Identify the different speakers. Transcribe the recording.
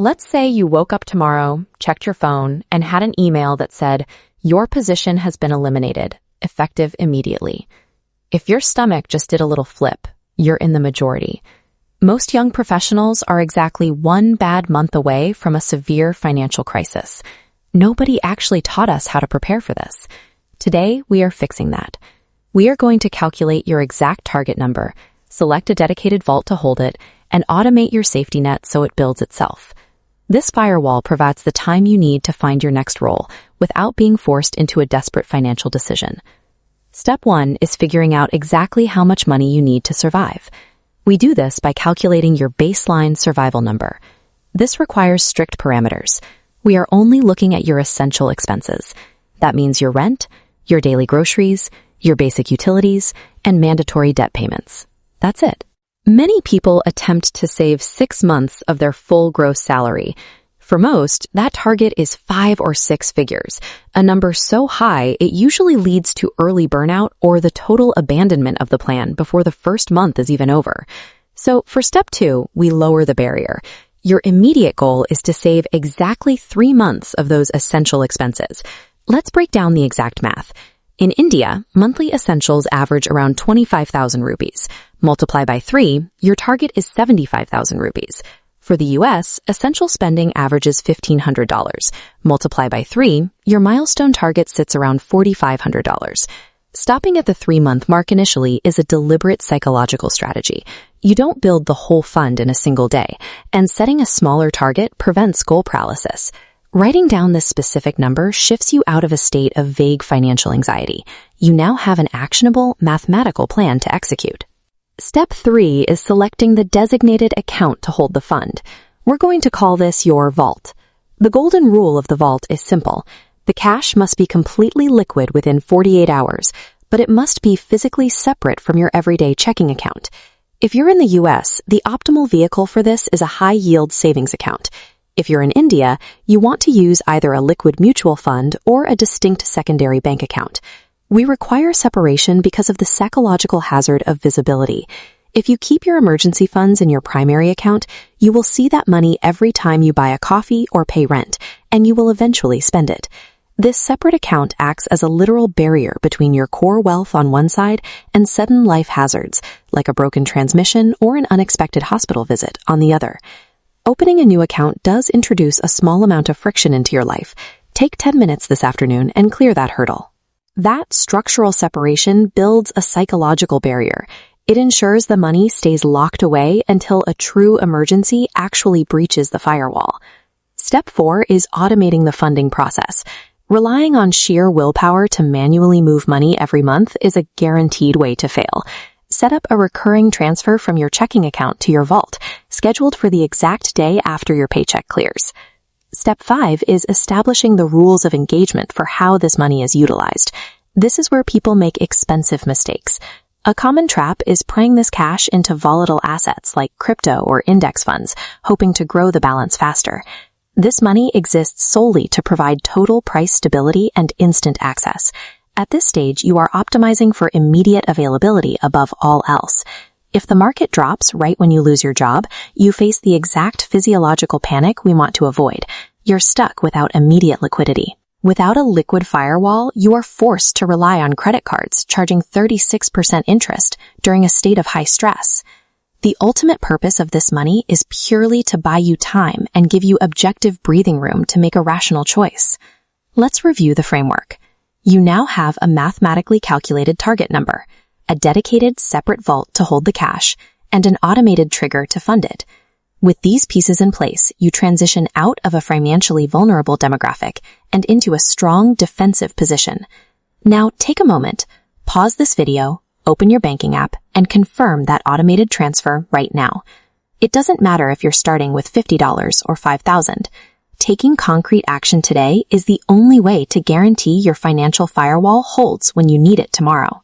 Speaker 1: Let's say you woke up tomorrow, checked your phone, and had an email that said, "Your position has been eliminated, effective immediately." If your stomach just did a little flip, you're in the majority. Most young professionals are exactly 1 bad month away from a severe financial crisis. Nobody actually taught us how to prepare for this. Today, we are fixing that. We are going to calculate your exact target number, select a dedicated vault to hold it, and automate your safety net so it builds itself. This firewall provides the time you need to find your next role without being forced into a desperate financial decision. Step 1 is figuring out exactly how much money you need to survive. We do this by calculating your baseline survival number. This requires strict parameters. We are only looking at your essential expenses. That means your rent, your daily groceries, your basic utilities, and mandatory debt payments. That's it. Many people attempt to save 6 months of their full gross salary. For most, that target is 5 or 6 figures, a number so high it usually leads to early burnout or the total abandonment of the plan before the first month is even over. So for step 2, we lower the barrier. Your immediate goal is to save exactly 3 months of those essential expenses. Let's break down the exact math. In India, monthly essentials average around 25,000 rupees. Multiply by 3, your target is 75,000 rupees. For the US, essential spending averages $1,500. Multiply by 3, your milestone target sits around $4,500. Stopping at the 3-month mark initially is a deliberate psychological strategy. You don't build the whole fund in a single day, and setting a smaller target prevents goal paralysis. Writing down this specific number shifts you out of a state of vague financial anxiety. You now have an actionable, mathematical plan to execute. Step 3 is selecting the designated account to hold the fund. We're going to call this your vault. The golden rule of the vault is simple. The cash must be completely liquid within 48 hours, but it must be physically separate from your everyday checking account. If you're in the US, the optimal vehicle for this is a high-yield savings account. If you're in India, you want to use either a liquid mutual fund or a distinct secondary bank account. We require separation because of the psychological hazard of visibility. If you keep your emergency funds in your primary account, you will see that money every time you buy a coffee or pay rent, and you will eventually spend it. This separate account acts as a literal barrier between your core wealth on one side and sudden life hazards, like a broken transmission or an unexpected hospital visit, on the other. Opening a new account does introduce a small amount of friction into your life. Take 10 minutes this afternoon and clear that hurdle. That structural separation builds a psychological barrier. It ensures the money stays locked away until a true emergency actually breaches the firewall. Step 4 is automating the funding process. Relying on sheer willpower to manually move money every month is a guaranteed way to fail. Set up a recurring transfer from your checking account to your vault, scheduled for the exact day after your paycheck clears. Step 5 is establishing the rules of engagement for how this money is utilized. This is where people make expensive mistakes. A common trap is praying this cash into volatile assets like crypto or index funds, hoping to grow the balance faster. This money exists solely to provide total price stability and instant access. At this stage, you are optimizing for immediate availability above all else. If the market drops right when you lose your job, you face the exact physiological panic we want to avoid. You're stuck without immediate liquidity. Without a liquid firewall, you are forced to rely on credit cards, charging 36% interest during a state of high stress. The ultimate purpose of this money is purely to buy you time and give you objective breathing room to make a rational choice. Let's review the framework. You now have a mathematically calculated target number, a dedicated separate vault to hold the cash, and an automated trigger to fund it. With these pieces in place, you transition out of a financially vulnerable demographic and into a strong defensive position. Now take a moment, pause this video, open your banking app, and confirm that automated transfer right now. It doesn't matter if you're starting with $50 or $5,000. Taking concrete action today is the only way to guarantee your financial firewall holds when you need it tomorrow.